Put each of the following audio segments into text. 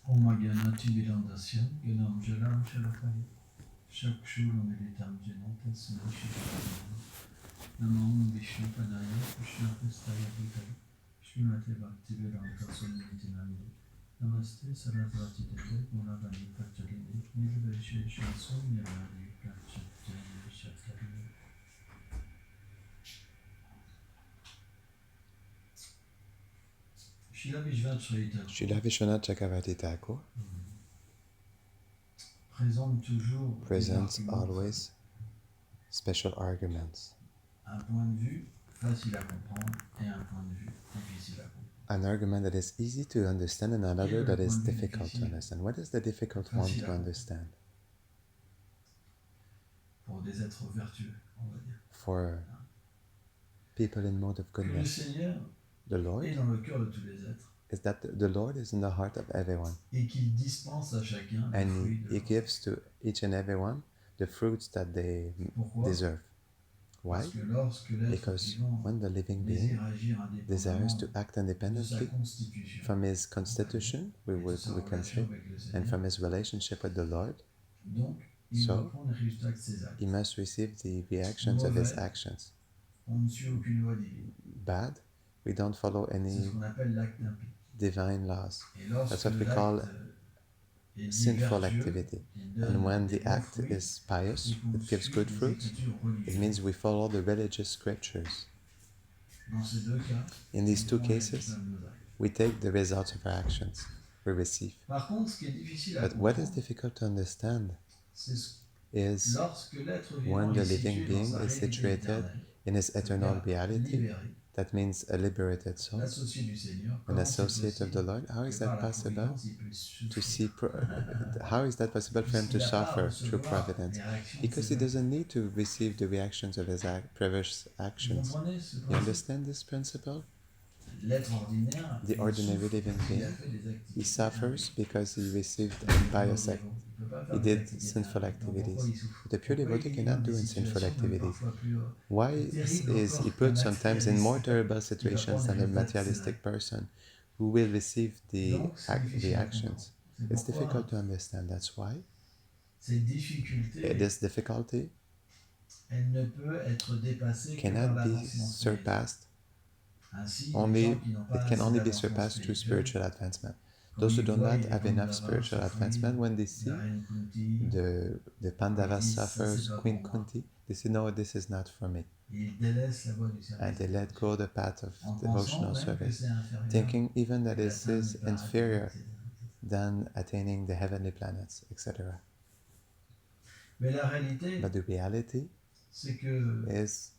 Omaganati Vilandasya, Ganam Jalam Shalapaya, Shakshulam Militam Janata, Sanashita, Namam Vishnu Padaya, Krishna Prestaya Bhutaya, Srimate Bhakti Vedanta Swamitinandi, Namaste Sarasvati Deve, Guravani Pachalini, Nirveshe Shaso, Nirvani Prachatya Shatari. Srila Vishwanath Chakravarti Thakur presents always special arguments. An argument that is easy to understand and another that is difficult to understand. What is the difficult one to understand? For people in mode of goodness. The Lord is that the Lord is in the heart of everyone. And He gives to each and everyone the fruits that they deserve. Why? Because when the living being desires to act independently from his constitution, we can say, and from his relationship with the Lord, so he must receive the reactions of his actions. Bad, we don't follow any divine laws. That's what we call sinful activity. And when the act is pious, it gives good fruits, it means we follow the religious scriptures. In these two cases, we take the results of our actions we receive. But what is difficult to understand is when the living being is situated in his eternal reality, that means a liberated soul, an associate of the Lord. How is that possible to see? How is that possible for him to suffer through providence? Because he doesn't need to receive the reactions of his previous actions. You understand this principle? The ordinary living being, he suffers because he received impious act. He did sinful activities. The pure devotee cannot do sinful activities. Why is he put sometimes in more terrible situations than a materialistic person who will receive the reactions? It's difficult to understand. That's why this difficulty cannot be surpassed. It can only be surpassed through spiritual advancement. Those who do not have enough spiritual advancement, when they see the Pandavas suffers, Queen Kunti, they say, no, this is not for me. And they let go the path of devotional service, thinking even that it is inferior than attaining the heavenly planets, etc. But the reality is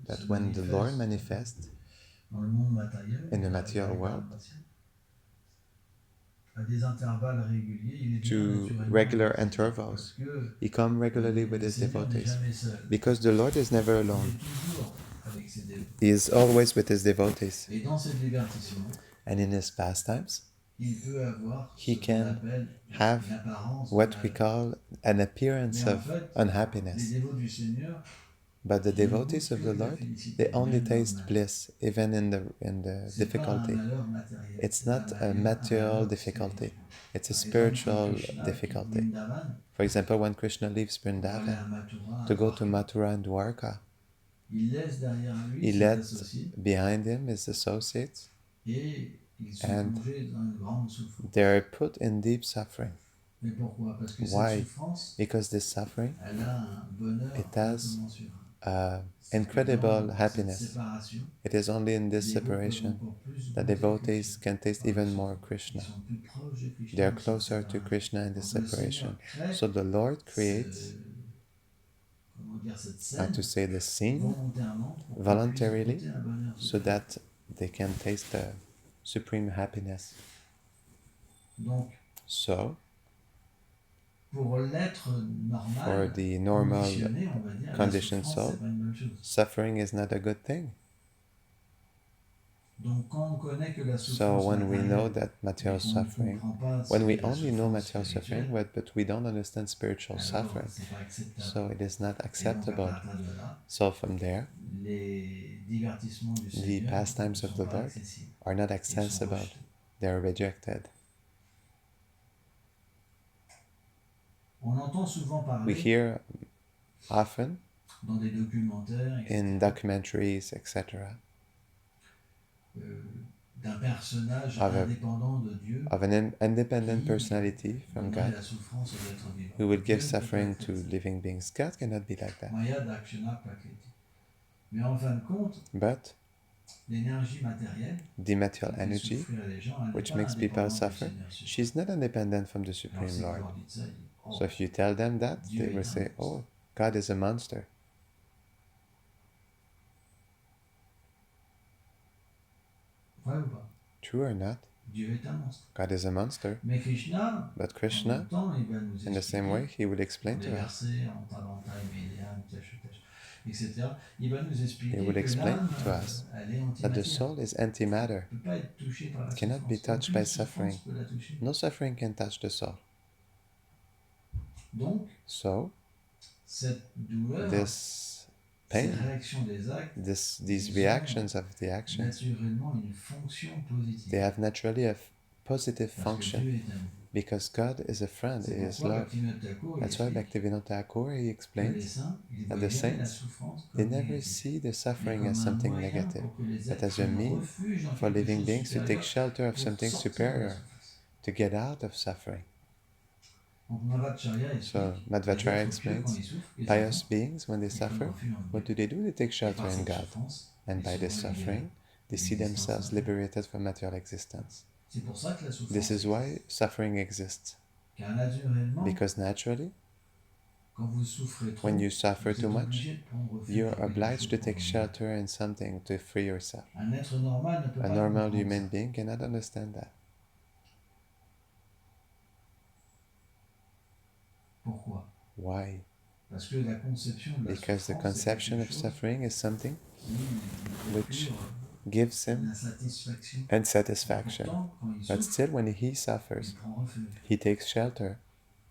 that when the Lord manifests in the material world, to regular intervals, he comes regularly with his devotees, because the Lord is never alone. He is always with his devotees. And in his pastimes, he can have what we call an appearance of unhappiness. But the devotees of the Lord, they only taste bliss, even in the difficulty. It's not a material difficulty, it's a spiritual difficulty. For example, when Krishna leaves Vrindavan to go to Mathura and Dwarka, he left behind him his associates, and they're put in deep suffering. Why? Because this suffering, it has incredible happiness. It is only in this separation that devotees can taste even more Krishna. They are closer to Krishna in this separation. So the Lord creates, how to say, the scene voluntarily so that they can taste the supreme happiness. So, for the normal conditioned soul, suffering is not a good thing. So when we know that material suffering, when we only know material suffering, but we don't understand spiritual suffering, so it is not acceptable. So from there, the pastimes of the Lord are not accessible. They are rejected. We hear often dans des documentaires, in documentaries, etc., d'un personnage of indépendant de Dieu an independent personality from donnerait God la souffrance aux êtres vivants. who would give Dieu ne peut pas suffering être to ainsi. living beings. God cannot be like that. Maya Dakshana Prakriti. Mais en fin de compte, But l'énergie matérielle the material qui fait energy, souffrir les gens, elle n'est which pas makes people indépendante du suffer, Seigneur suprême. she's not independent from the Alors Supreme si vous Lord. leur dites ça, ils disent, oh, So if you tell them that, Dieu they est will un say, monstre. oh, God is a monster. Vrai ou pas? True or not? Dieu est un monstre. God is a monster. Mais Krishna, But en même Krishna, temps, il va nous in the same way, expliquer he will explain les to us. versets en Tavanta, Médéa, etc. Il va nous expliquer He will que explain l'âme, to us elle est that the antimatière. soul is antimatter. Elle ne peut pas être touchée par la It cannot be souffrance. touched Aucune by suffering. souffrance peut la toucher. No suffering can touch the soul. Donc, So, cette douleur, this ces pain, réactions des actes, these reactions of the actions, naturellement une fonction positive. they have naturally a positive Parce que function Dieu est amour. because God is a friend, C'est He is pourquoi love. Bhaktivinoda Thakur That's why explique Bhaktivinoda Thakur, he que les explains saints, ils that voient the jamais la saints, souffrance they comme never négative, see the mais suffering comme as un something moyen negative, pour que les but êtres as a prennent means refuge dans for quelque living chose beings to take supérieur shelter of pour something sortir de la superior, souffrance. to get out of suffering. Donc Madhvacharya explique So les Madhvacharya êtres pieux quand explains, ils souffrent, qu'est-ce qu'ils pious font? beings, when they Ils prennent suffer, refuge en what Dieu. do? They take Et shelter par in cette God. souffrance, And ils by sont this libérés suffering, they de see l'existence themselves matérielle. liberated from material existence. C'est pour ça que la souffrance This is existe. why suffering exists. Car naturellement, Because naturally, quand vous souffrez trop, when you suffer vous too êtes much, obligé de prendre refuge you're dans quelque obliged chose to pour take vous libérer. shelter in something to free yourself. Un être normal ne peut A pas normal comprendre human ça. being cannot understand that. Pourquoi? Why? Parce que la conception de la Because the souffrance, c'est conception quelque of chose suffering is something qui lui which procure gives une him insatisfaction. unsatisfaction. Pourtant, quand il But souffre, still, when he il suffers, prend refuge. he takes shelter.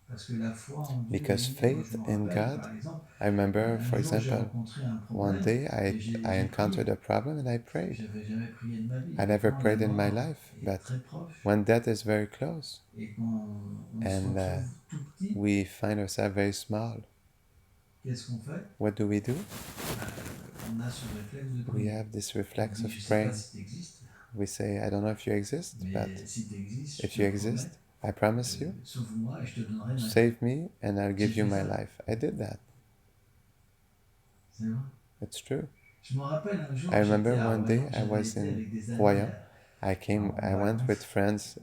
Parce que la foi en Dieu Because est liée. Moi, faith je me in rappelle, God, par exemple, I remember, for un jour, j'ai example, rencontré un one problème day et I j'ai encountered prié. a problem and I prayed. J'avais jamais prié de ma vie. I Et never quand la prayed in my mort life, est but très proche, when death is very close et quand on se and retrouve tout petit, we find ourselves very small, qu'est-ce qu'on fait? what do? On a ce réflexe de We prier. have this On reflex dit, of je sais praying. pas si tu existes, We say, I don't know if you exist, mais but si tu existes, if je you te promets, exist, I promise you, sauve-moi et je te donnerai ma vie. save me and I'll give J'ai you fait my ça. life. I did that. C'est vrai. It's true. Je me rappelle un jour, I remember j'étais à one day Royan, I j'avais was été in avec des amis Royan. I en went with vacances. friends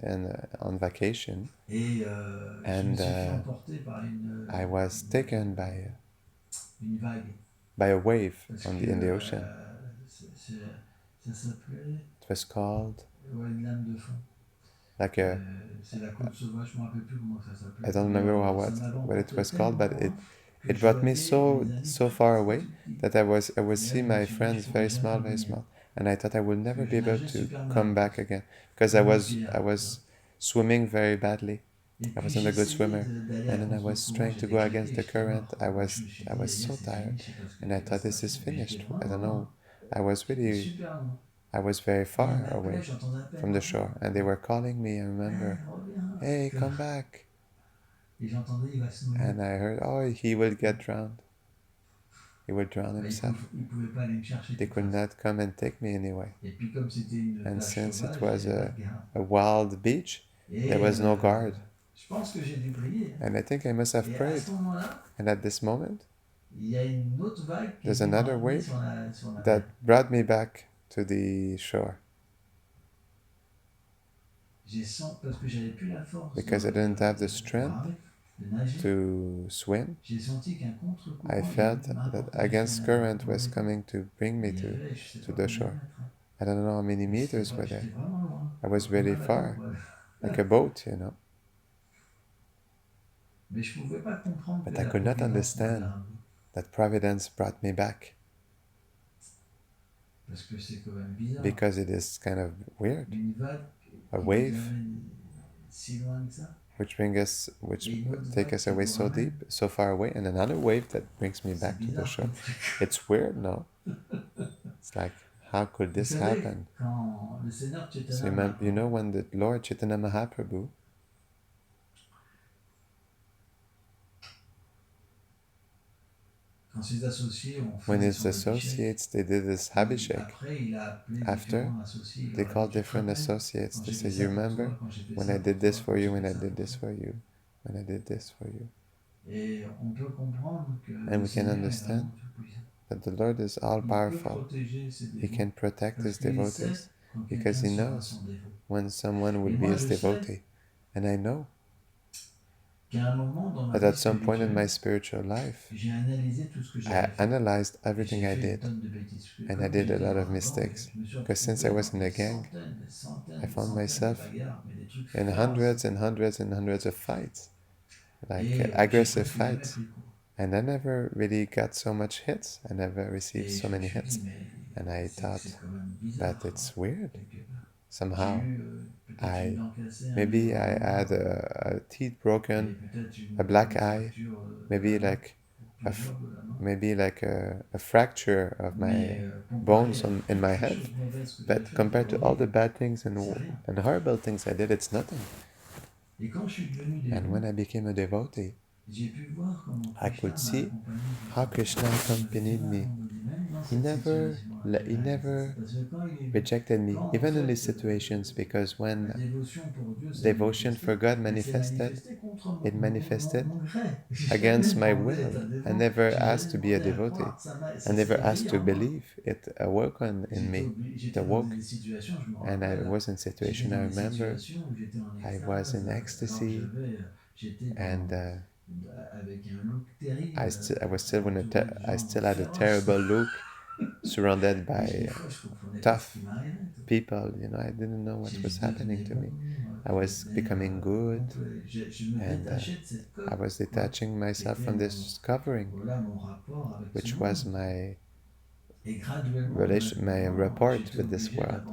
on vacation, Et je me and suis fait emporter par I was taken by une vague. a wave Parce in que the ocean. ça s'appelait It was called une lame de fond. like C'est la côte sauvage, je ne me rappelle plus comment ça s'appelait. I don't remember what it was called, but it brought me so far away that I would see my friends very small, and I thought I would never be able to come back again because I was swimming very badly. I wasn't a good swimmer, and then I was trying to go against the current. I was so tired, and I thought this is finished. I don't know. I was very far away from the shore, and they were calling me. I remember, hey, come back. And I heard, oh, he will get drowned. He will drown himself. They could not come and take me anyway. And since it was a wild beach, there was no guard. And I think I must have prayed. And at this moment, there's another wave that brought me back to the shore. Because I didn't have the strength to swim, I felt that against current was coming to bring me to the shore. I don't know how many meters were there. I was very far, like a boat, you know. But I could not understand that Providence brought me back. Because it is kind of weird. A wave which take us away so deep, so far away, and another wave that brings me back to the shore. It's weird, no? It's like, how could this happen? So you know when the Lord Chaitanya Mahaprabhu When his associates, they did this Abhishek. After, they called different associates. They said, you remember when I did this for you, when I did this for you, when I did this for you. And we can understand that the Lord is all-powerful. He can protect his devotees because he knows when someone will be his devotee. And I know that at some point in my spiritual life, I analyzed everything I did, and I did a lot of mistakes. Because since I was in a gang, I found myself in hundreds and hundreds and hundreds of fights, like aggressive fights. And I never really got so much hits. I never received so many hits. And I thought that it's weird. Somehow, maybe I had a teeth broken, a black eye, maybe like a fracture of my bones in my head. But compared to all the bad things and horrible things I did, it's nothing. And when I became a devotee, I could see how Krishna accompanied me. He never rejected me, even in these situations, because when devotion for God manifested, it manifested against my will. I never asked to be a devotee. I never asked to believe. It awoke in me. It awoke. And I was in situation, I remember, I was in ecstasy, and I still had a terrible look, surrounded by tough people. I didn't know what was happening to me. I was becoming good, and I was detaching myself from this covering, which was my rapport with this world.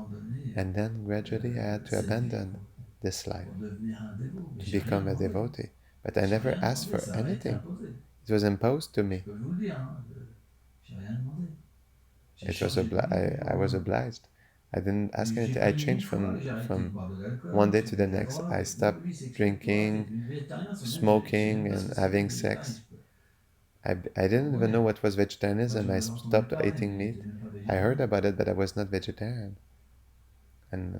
And then gradually I had to abandon this life to become a devotee. But I never asked for anything. It was imposed to me. I was obliged. I didn't ask anything. I changed from one day to the next. I stopped drinking, smoking, and having sex. I didn't even know what was vegetarianism. I stopped eating meat. I heard about it, but I was not vegetarian. And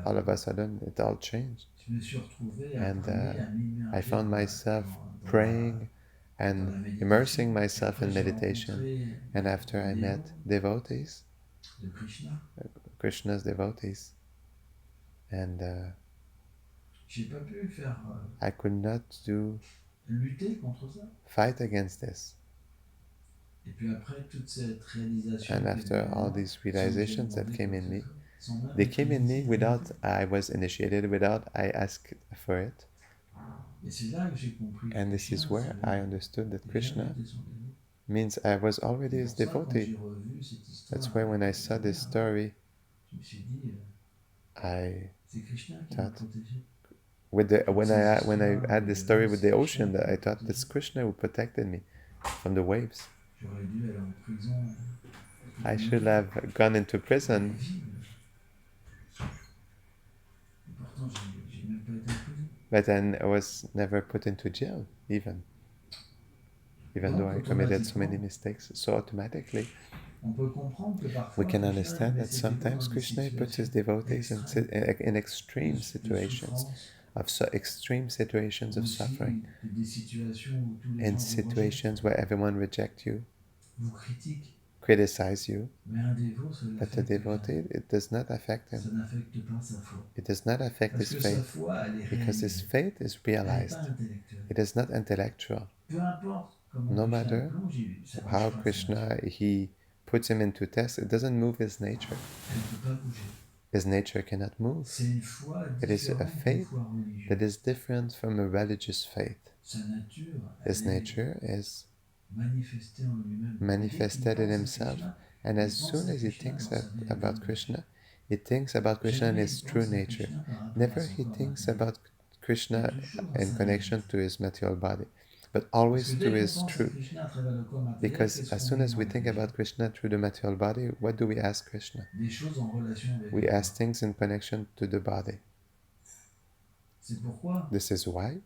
all of a sudden, it all changed. And I found myself praying and immersing myself in meditation. And after I met devotees, Krishna's devotees, and I could not fight against this. And after all these realizations that came in me, they came in me without I was initiated, without I asked for it. And this is where I understood that Krishna means I was already his devotee. That's why when I saw this story, I thought, when I had this story with the ocean, I thought it's Krishna who protected me from the waves. I should have gone into prison. But then I was never put into jail, even though I committed so many mistakes. So automatically, we can understand that sometimes Krishna puts his devotees in extreme situations of suffering, in situations where everyone rejects you, criticize you, but the devotee, it does not affect him. It does not affect his faith, because his faith is realized. It is not intellectual. No matter how Krishna, he puts him into test, it doesn't move his nature. His nature cannot move. It is a faith that is different from a religious faith. His nature is manifested in himself, and as soon as he thinks about Krishna, he thinks about Krishna in his true nature. Never he thinks about Krishna in connection to his material body, but always to his truth. Because as soon as we think about Krishna through the material body, what do we ask Krishna? We ask things in connection to the body. This is why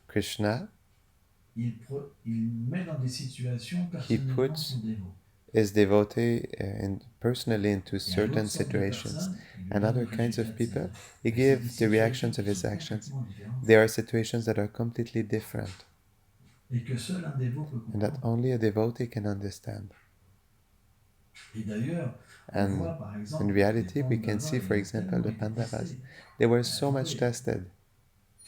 Krishna, il met dans des situations he personnellement puts son dévot. his devotee personally into certain situations. And other kinds of people, he gives the reactions of his actions. There are situations that are completely different. Et que seul un dévot peut And that comprendre. only a devotee can understand. Et d'ailleurs, on And voit par exemple in reality, we les can see, for example, the Pandavas Pandavas. They were so much attendez, tested.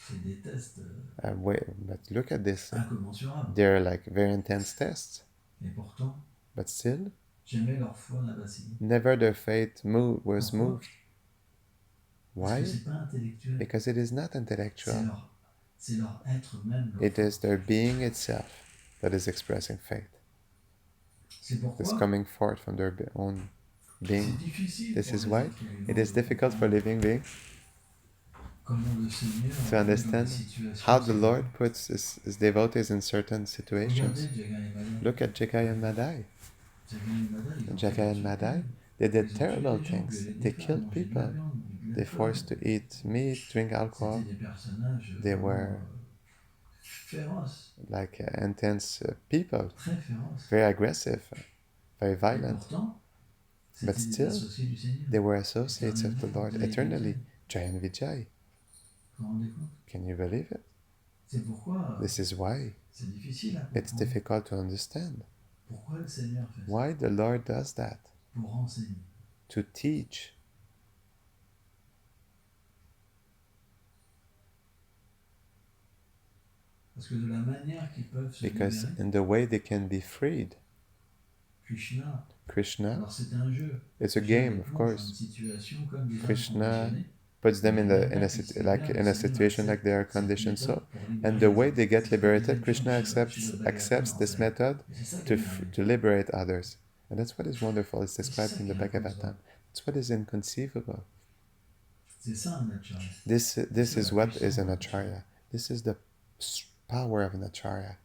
c'est des tests But look at this. incommensurables. They're like very intense tests. Et pourtant, But still, jamais leur foi n'a vacillé. never their faith was Pourquoi? moved. Parce Why? que c'est pas intellectuel. Because it is not intellectual. C'est leur être même. Leur It foi. is their being itself that is expressing faith. C'est pourquoi It's coming forth from their own being. c'est difficile This pour is les why êtres vivants it is de difficult for comprendre living beings comment le Seigneur to met dans des understand situations how the sévères. Lord puts his devotees in certain situations. Regardez Jagai et Madai. Look at Jekai and Madai. Jagai and Madai, they did terrible things. They killed people. They forced to eat meat, drink alcohol. C'était des personnages They were féroces, like intense people, très féroces. very aggressive, very Et violent. pourtant, But c'était des still, associés du Seigneur. they were associates of the Éternellement, Lord Jai et eternally. Vijay. Jai and Vijay. Vous vous rendez compte? Can you believe it? C'est pourquoi This is why c'est difficile à it's comprendre. difficult to understand. Pourquoi le Seigneur fait ça? Why the Lord does that. Pour renseigner. To teach. Parce que de la manière qu'ils peuvent se Because libérer, in the way they can be freed. Krishna, Krishna, c'est un jeu. it's a game, of course. Krishna puts them in a situation like they are conditioned so, and the way they get liberated, Krishna accepts this method to liberate others, and that's what is wonderful. It's described in the Bhagavatam. It's what is inconceivable. This is what is an acharya. This is the power of an acharya.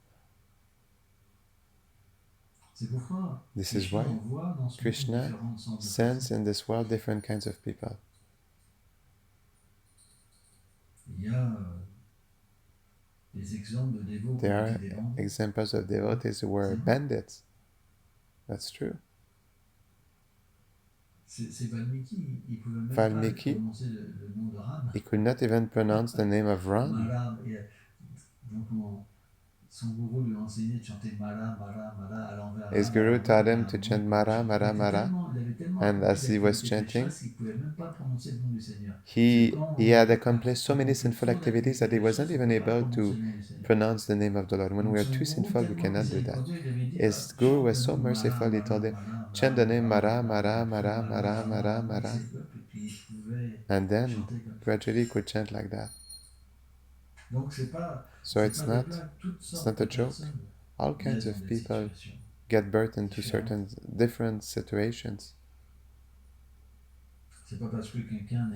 This is why Krishna sends in this world different kinds of people. There are examples of devotees who were bandits. That's true. Valmiki, he could not even pronounce the name of Ram. His guru taught him to chant Mara, Mara, Mara, and as he was chanting, he had accomplished so many sinful activities that he wasn't even able to pronounce the name of the Lord. When we are too sinful, we cannot do that. His guru was so merciful, he told him, chant the name Mara, Mara, Mara, Mara, Mara, Mara, and then gradually he could chant like that. So it's not a joke. All kinds of people get birth into certain different situations.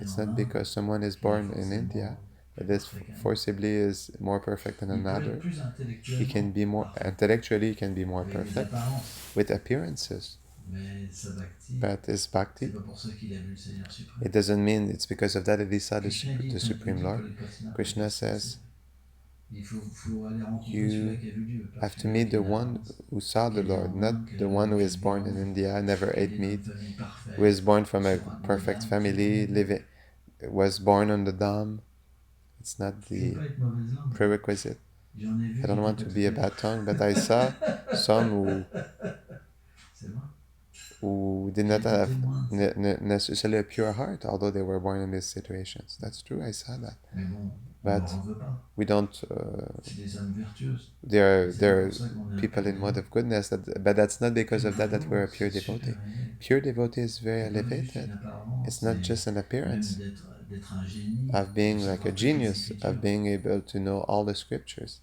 It's not because someone is born in India that this forcibly is more perfect than another. He can be more intellectually, he can be more perfect with appearances. But his bhakti, it doesn't mean it's because of that that he saw the Supreme Lord. Krishna says, you have to meet the one who saw the Lord, not the one who is born in India, never ate meat, who is born from a perfect family, was born on the Dham. It's not the prerequisite. I don't want to be a bad tongue, but I saw some who did not have necessarily a pure heart, although they were born in these situations. That's true, I saw that. But we don't. There are people in mode of goodness, but that's not because of that we're a pure devotee. Pure devotee is very elevated. It's not just an appearance of being like a genius, of being able to know all the scriptures.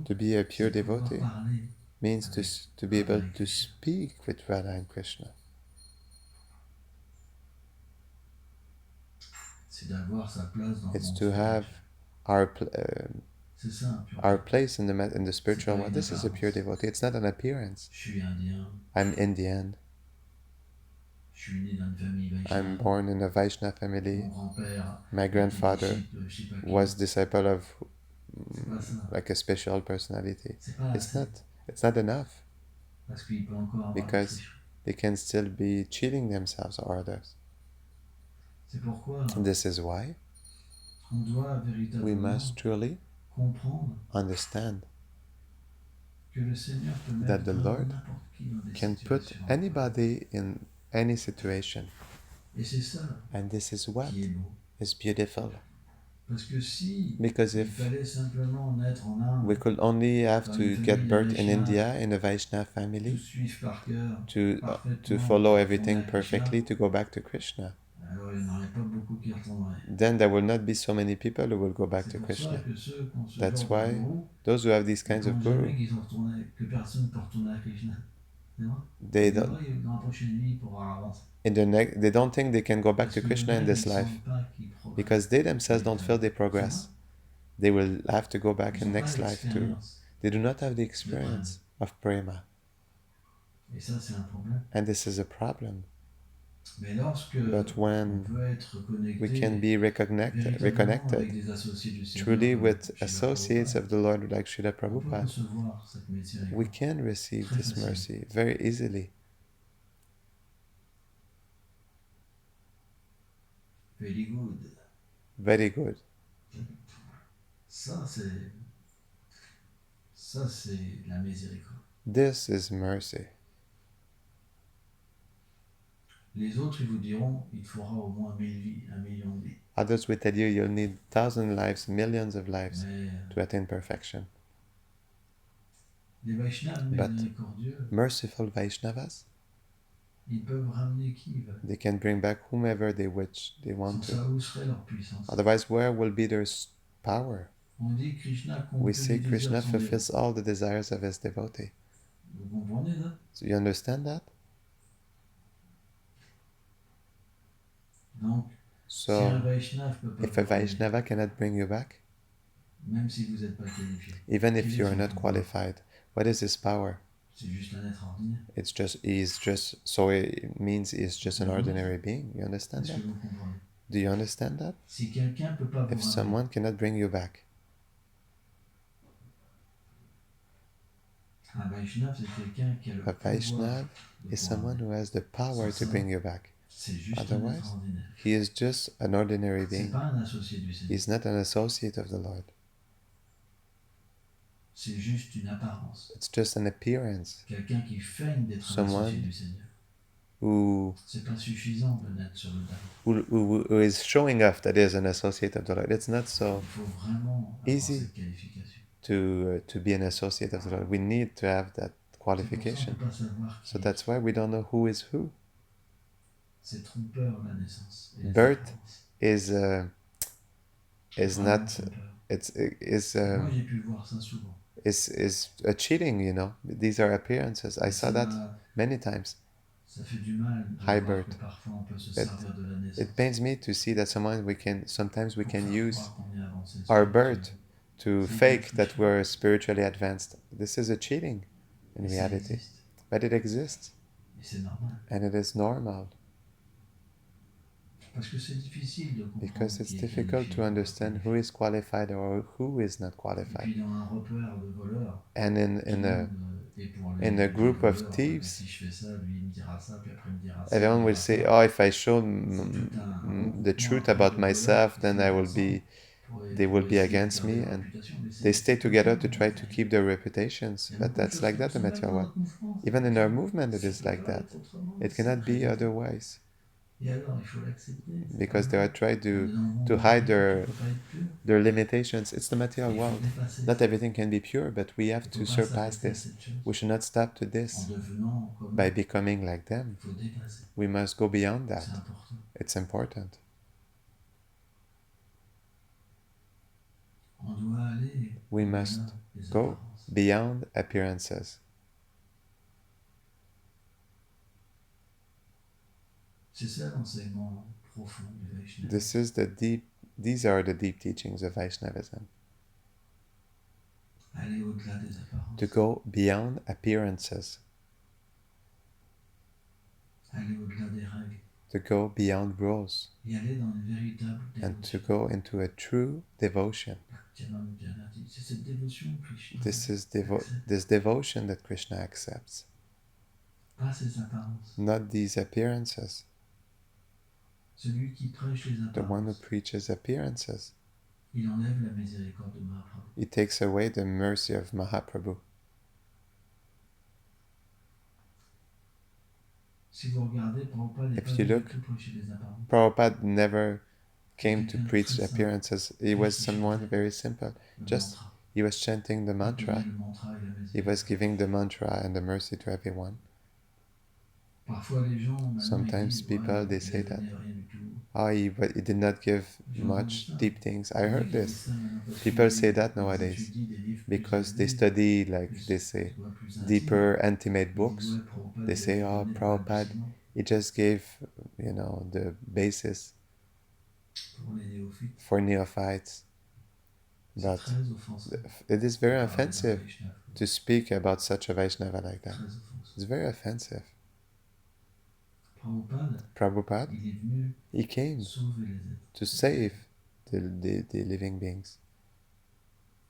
To be a pure devotee means to be able to speak with Radha and Krishna. It's to have our place in the spiritual world. This is a pure devotee. It's not an appearance. I'm Indian. I'm born in a Vaishnava family. My grandfather was disciple of like a special personality. It's not enough because they can still be cheating themselves or others. This is why we must truly understand that the Lord can put anybody in any situation. And this is what is beautiful. Because if we could only have to get birth in India in a Vaishnava family to follow everything perfectly to go back to Krishna, then there will not be so many people who will go back to Krishna. That's why those who have these kinds of guru, they don't think they can go back to Krishna in this life because they themselves don't feel they progress. They will have to go back in next life too. They do not have the experience of prema. And this is a problem. But when we can be reconnected truly with associates of the Lord like Srila Prabhupada, we can receive this mercy very easily. Very good. This is mercy. Others will tell you you'll need 1,000 lives, millions of lives to attain perfection. But merciful Vaishnavas, they can bring back whomever they want to. Otherwise, where will be their power? We say Krishna fulfills all the desires of his devotee. So you understand that? So, if a Vaishnava cannot bring you back, even if you are not qualified, what is his power? It means he's just an ordinary being. You understand that? Do you understand that? If someone cannot bring you back, a Vaishnav is someone who has the power to bring you back. Otherwise, he is just an ordinary being. He is not an associate of the Lord. It's just an appearance. Someone who is showing off that he is an associate of the Lord. It's not so easy to be an associate of the Lord. We need to have that qualification. So that's why we don't know who is who. Birth is a cheating, you know. These are appearances. I saw that many times. High birth. It pains me to see that sometimes we can use our birth to fake that we're spiritually advanced. This is a cheating in reality. But it exists. And it is normal. Because it's difficult to understand who is qualified or who is not qualified. And in a group of thieves, everyone will say, oh, if I show the truth about myself, then they will be against me, and they stay together to try to keep their reputations. But that's like that, the material world. Even in our movement, it is like that. It cannot be otherwise. Because they are trying to hide their limitations. It's the material world. Not everything can be pure, but we have to surpass this. We should not stop to this by becoming like them. We must go beyond that. It's important. We must go beyond appearances. These are the deep teachings of Vaishnavism. To go beyond appearances. to go beyond rules et aller dans une véritable and to dévotion. go into a true devotion. C'est cette dévotion que Krishna This is accepte, this devotion that Krishna accepts, pas ses apparences. not these appearances. Celui qui prêche les The one who apparences, preaches appearances, il enlève la miséricorde de Mahaprabhu. he takes away the mercy of Mahaprabhu. Si vous regardez, Prabhupada n'est If pas you venu look, tout prêcher les apparences. Prabhupada never came to Quelqu'un de preach très simple. appearances. He was someone very simple. Le Just mantra. he was chanting the Il mantra. donnait le mantra et la He was miséricorde. giving the mantra and the mercy to everyone. Parfois les gens maintenant, Sometimes ils disent, people, ouais, they il say a that, donné rien du tout. oh, he did not give much deep things. I heard this. People say that nowadays because they study, like they say, deeper, intimate books. They say, oh, Prabhupada, he just gave, the basis for neophytes. But it is very offensive to speak about such a Vaishnava like that. It's very offensive. Prabhupada, il est venu he came sauver les êtres. to save the living beings.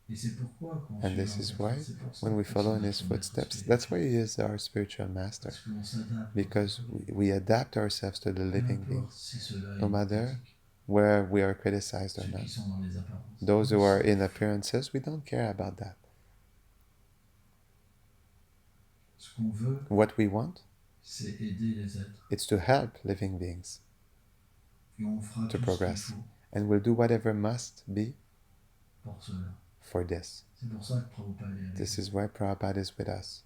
Et c'est pourquoi quand And this is why, when we follow in his footsteps, that's why he is our spiritual master. Parce qu'on s'adapte. Because we adapt ourselves to the Peu living importe beings, si cela no est matter critique. where we are criticized or Ceux not. qui sont dans les apparences. Those who are in appearances, we don't care about that. Ce qu'on veut, What we want, c'est aider les êtres. it's to help living beings Et on fera to tout progress. ce qu'il faut And we'll do whatever must be pour cela. for this. C'est pour ça que Prabhupada est avec This nous. is why Prabhupada is with us,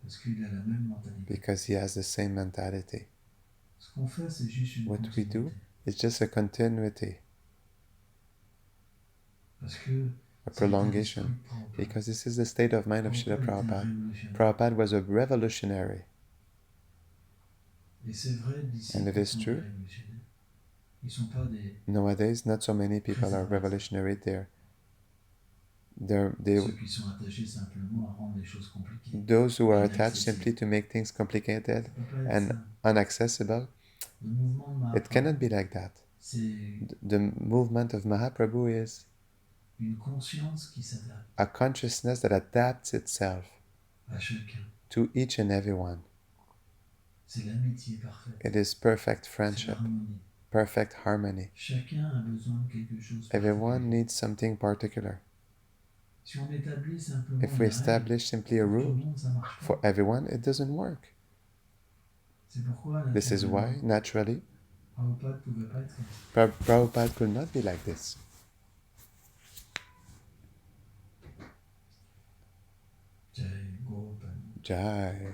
Parce qu'il a la même mentalité. because he has the same mentality. Ce qu'on fait, c'est juste une What we do, continuité. it's just a continuity, Parce que a c'est l'état prolongation, d'esprit de Prabhupada. because this is the state of mind of Srila Prabhupada était un Prabhupada. révolutionnaire. Prabhupada was a revolutionary, Et c'est vrai, d'ici, and it ils is sont true. des révolutionnaires. Ils sont pas des... Nowadays, not so many people are revolutionary. Ceux qui sont attachés simplement à rendre les choses compliquées. Those who are attached Inaccessible. simply to make things complicated Ça peut pas être and ça. unaccessible. Le mouvement de It cannot Mahaprabhu, be like that. c'est The movement of Mahaprabhu is une conscience qui s'adapte a consciousness that adapts itself à chacun. to each and every one. C'est l'amitié parfaite. It is perfect C'est friendship, l'harmonie. perfect harmony. Chacun a besoin de quelque chose. de Everyone particulier. needs something particular. Si on établit simplement If we des règles, establish simply a pour tout le rule monde, ça marche pas. for everyone, it doesn't work. C'est pourquoi This is why, naturally, Prabhupada ne pouvait pas être comme ça. Prabhupada could not be like this. Jai Gopal. Jai.